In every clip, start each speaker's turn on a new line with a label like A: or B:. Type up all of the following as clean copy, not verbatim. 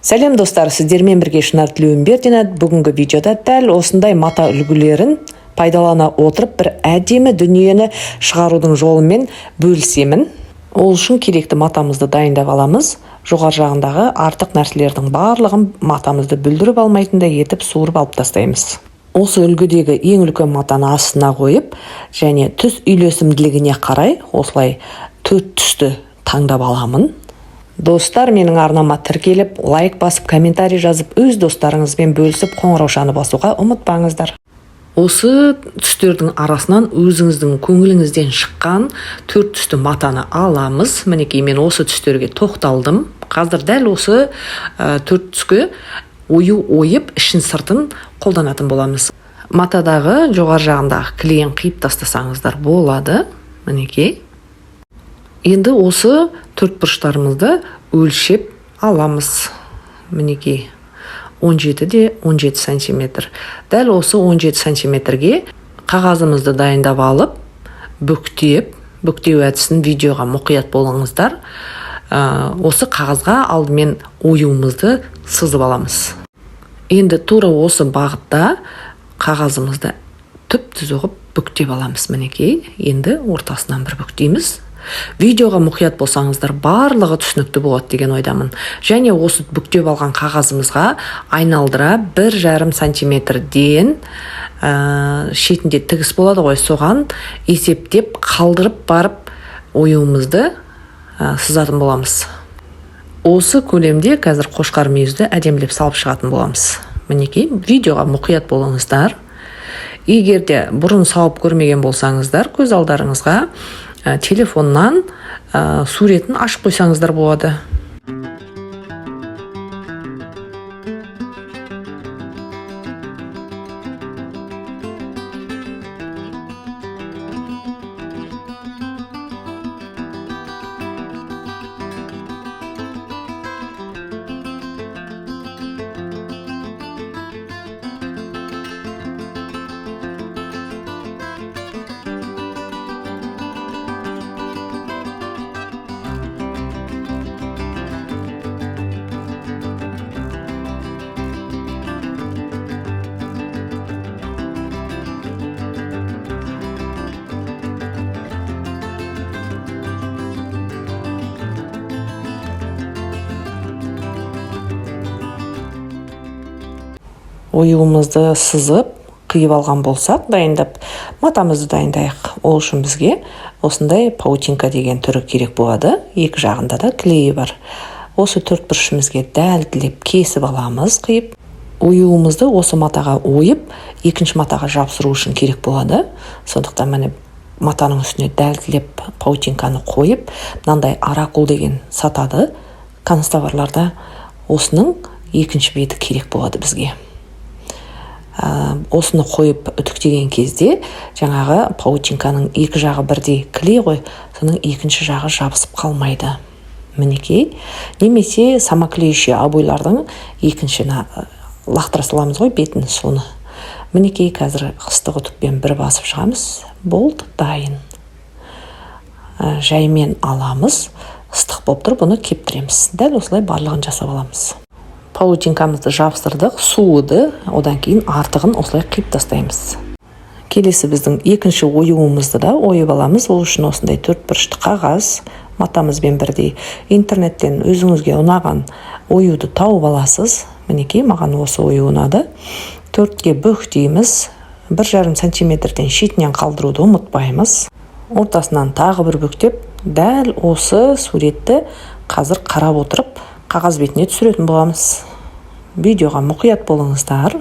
A: Сәлем достар, сіздермен бірге Шынар Тілеуімбердина. Бүгінгі видеода дәл осындай мата үлгілерін пайдалана отырып бір әдемі дүниені шығарудың жолымен бөлісемін. Ол үшін керекті матамызды дайындап аламыз. Жоғар жағындағы артық нәрселердің барлығын матамызды бүлдіріп алмайтындай етіп суырып алып тастаймыз. Осы үлгідегі ең үлкен матаны астына қойып, және түс үйлесімділігіне қарай осылай 4 түсті таңдап аламын. Достар, менің арнама тіркеліп, лайк басып, комментарий жазып, өз достарыңызбен бөлісіп, қоңыраушаны басуға ұмытпаңыздар. Осы түстердің арасынан өзіңіздің көңіліңізден шыққан 4 түсті матаны аламыз. Мінекей, мен осы түстерге тоқталдым. Қазір дәл осы 4 түске ою ойып, ішін сыртын қолданатын боламыз. Матадағы жоғар жағындағы клейін қиып тастасаңыздар болады. Мінекей. Енді осы 4 бұрыштарымызды өлшеп аламыз. Мінекей, 17-17 сантиметр. Дәл осы 17 сантиметрге қағазымызды дайындап алып, бүктеу әдісін видеоға мұқият болыңыздар. Осы қағазға алдымен оюымызды сызып аламыз. Енді тура осы бағытта қағазымызды түп-түз ғып бүктеп аламыз. Мінекей, енді ортасынан бір бүктейміз. Видеоға мұқият болсаңыздар, барлығы түсінікті болады деген ойдамын. Және осы бүктеп алған қағазымызға айналдыра 1,5 сантиметрден шетінде тігіс болады ғой, соған есептеп қалдырып барып оюымызды сызатын боламыз. Осы көлемде қазір қошқар мүйізді әдемілеп салып шығатын боламыз. Мінекей, видеоға мұқият болыңыздар. Егерде бұрын салып көрмеген болсаңыздар, көз алдарыңызға телефоннан суретін ашып қойсаңыздар болады. Оюымызды сызып, қиып алған болсақ, матамызды дайындайық. Ол үшін бізге осындай паутинка деген түрі керек болады. Екі жағында да клейі бар. Осы 4 бұрышымызға дәлділеп кесіп аламыз, қиып. Оюымызды осы матаға ойып, екінші матаға жабыстыру үшін керек болады. Сондықтан міне матаның үстіне дәлділеп паутинканы қойып, мынандай аракул деген сатады. Канцтоварларда осының екінші беті керек болады бізге. Осыны қойып үтіктеген кезде жаңағы паутинканың екі жағы бірдей клей ғой, соның екінші жағы жабысып қалмайды. Мінекей, немесе самоклеющий обойлардың екіншіні лақтыра саламыз ғой, бетін соны. Мінекей, қазір ыстық үтікпен бір басып шығамыз. Болды, дайын. Жаймен аламыз, ыстық болып тұр, бұны кептіреміз. Дәл осылай барлығын жасап аламыз. Паутинкамызды жабыстырдық, суыды, одан кейін артығын осылай қиып тастаймыз. Келесі біздің екінші оюымызды да ойып аламыз. Ол үшін осындай 4 бұрышты қағаз, матамызбен бірдей интернеттен өзіңізге ұнаған оюды тауып аласыз. Мінекей, маған осы ою ұнады. 4-ке бүктейміз, 1,5 сантиметрден шетінен қалдыруды ұмытпаймыз. Ортасынан тағы бір бүктеп, дәл осы суретті қазір қарап отырып, қағаз бетіне түсіретін боламыз. Видеоға мұқият болыңыздар.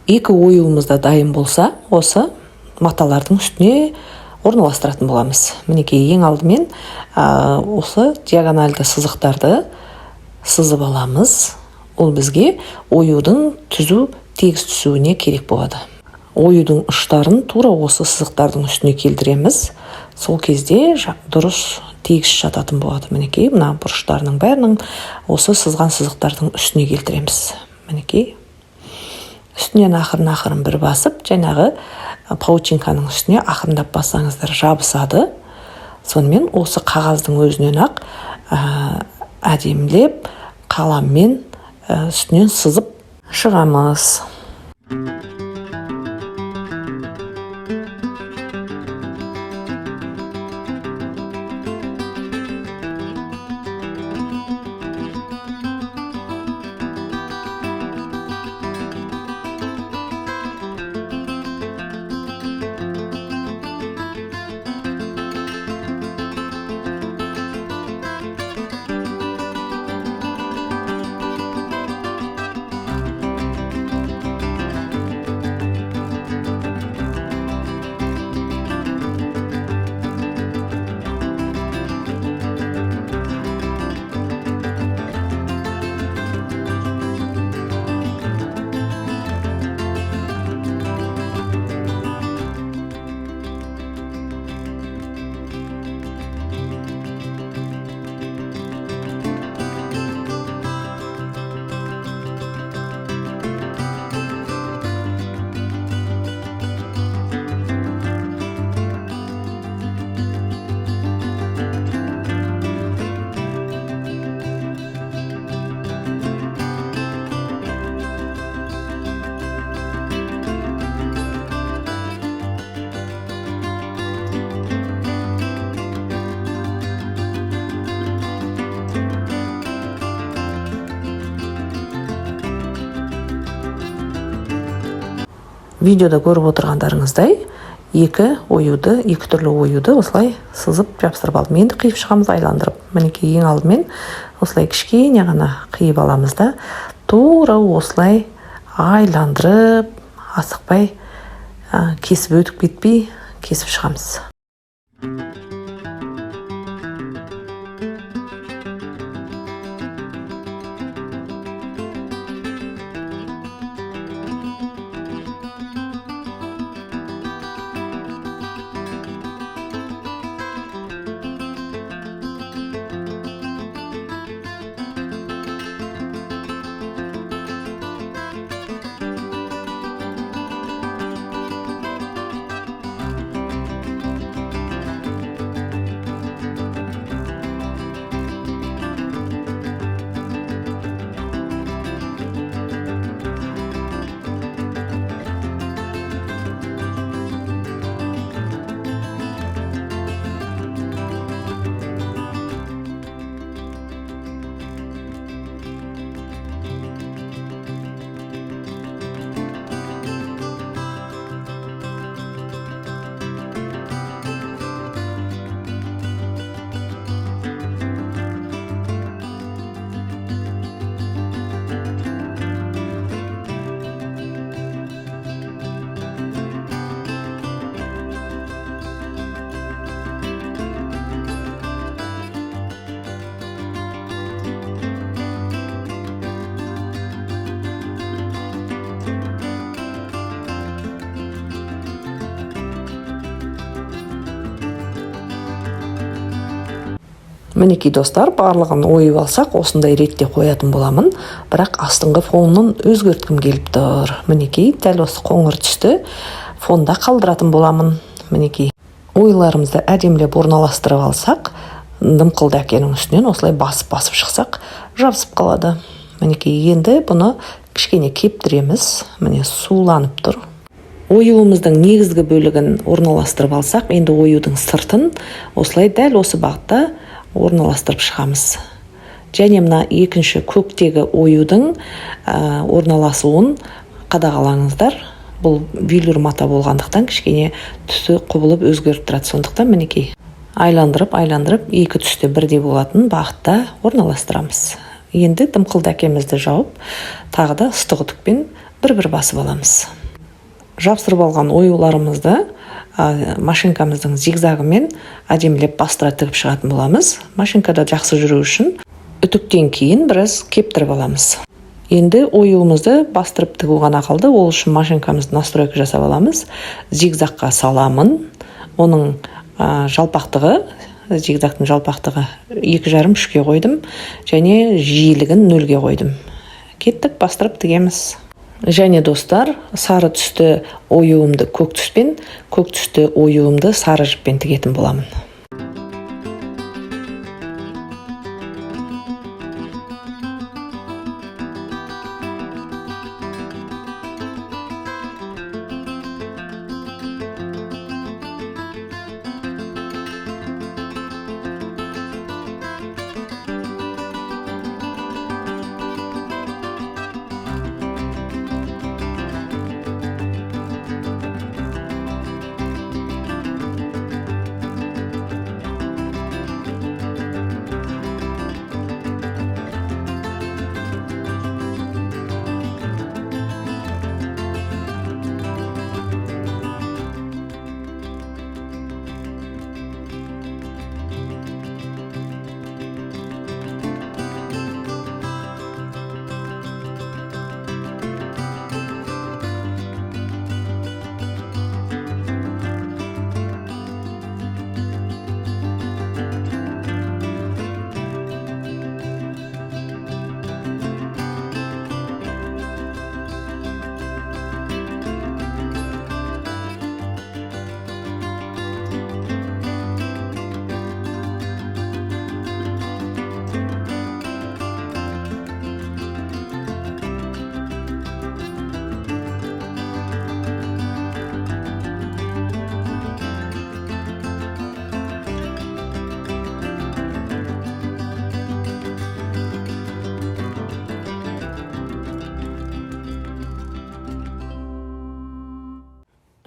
A: Екі оюымыз да дайын болса, осы маталардың үстіне орналастыратын боламыз. Мінекей, ең алдымен осы диагональді сызықтарды сызып аламыз. Ол бізге оюдың түзу тегіс түсуіне керек болады. Оюдың ұштарын тура осы сызықтардың үстіне келдіреміз. Сол кезде дұрыс тегіс жататын болады. Мінекей, мына бұрыштарының бәрінің осы сызған сызықтардың үстіне келтіреміз. Мінекей, үстінен ақырын бір басып, жаңағы паутинканың үстіне ақырындап бассаңыздар жабысады. Сонымен осы қағаздың өзінен ақ әдемілеп қаламмен үстінен сызып шығамыз. Видеода көріп отырғандарыңыздай, екі түрлі оюды осылай сызып жабыстырып алдым. Енді қиып шығамыз айландырып. Мінекей, ең алдымен осылай кішкене ғана қиып аламыз да, тура осылай айландырып, асықпай, кесіп өтіп кетпей кесіп шығамыз. Мінекей достар, барлығын ойып алсақ, осындай ретте қоятын боламын, бірақ астыңғы фонын өзгерткім келіп тұр. Мінекей, дәл осы қоңыр түсті фонда қалдыратын боламын. Мінекей, ойларымызды әдемілеп орналастырып алсақ, дымқыл дәкенің үстінен осылай басып шықсақ, жабысып қалады. Мінекей, енді бұны кішкене кептіреміз. Міне, суланып тұр. Оюымыздың негізгі бөлігін орналастырып алсақ, енді оюдың сыртын осылай дәл осы бағытта орналастырып шығамыз. Және мына екінші көктегі оюдың орналасуын қадағалаңыздар. Бұл велюр мата болғандықтан кішкене түсі құбылып өзгеріп тұрады. Сондықтан мінекей айландырып, екі түсті бірдей болатын бағытта орналастырамыз. Енді дымқыл дәкемізді жауып, тағы да ыстық үтікпен бір-бір басып аламыз. Жапсырып алған оюларымызды машинкамыздың зигзагымен әдемілеп бастыра тігіп шығатын боламыз. Машинкада жақсы жүру үшін үтіктен кейін біраз кептіріп аламыз. Енді оюымызды бастырып тігу ғана қалды. Ол үшін машинкамызды настройка жасап аламыз. Зигзагқа саламын. Оның зигзагтың жалпақтығы 2,5-3-ке қойдым, және жиілігін 0-ге қойдым. Кеттік, бастырып тігеміз. Және достар, сары түсті оюымды көк түспен, көк түсті оюымды сары жіппен тігетін боламын.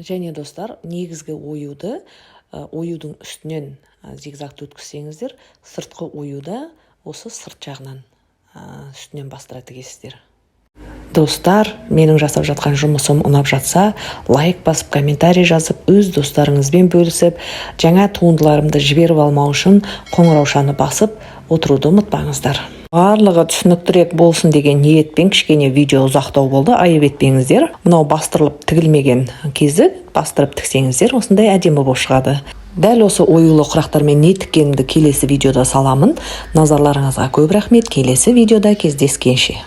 A: Және достар, негізгі оюдың үстінен зигзагты өткізсеңіздер, сыртқы оюда осы сырт жағынан үстінен бастыра тігесіздер. Достар, менің жасап жатқан жұмысым ұнап жатса, лайк басып, комментарий жазып, өз достарыңызбен бөлісіп, жаңа туындыларымды жіберіп алмау үшін қоңыраушаны басып отыруды ұмытпаңыздар. Барлығы түсініктірек болсын деген ниетпен кішкене видео ұзақтау болды, айып етпеңіздер. Мынау бастырылып тігілмеген кезі бастырып тіксеңіздер, осындай әдемі болып шығады. Дәл осы оюлы құрақтармен не тіккенімді келесі видеода саламын. Назарларыңызға көп рахмет. Келесі видеода кездескенше.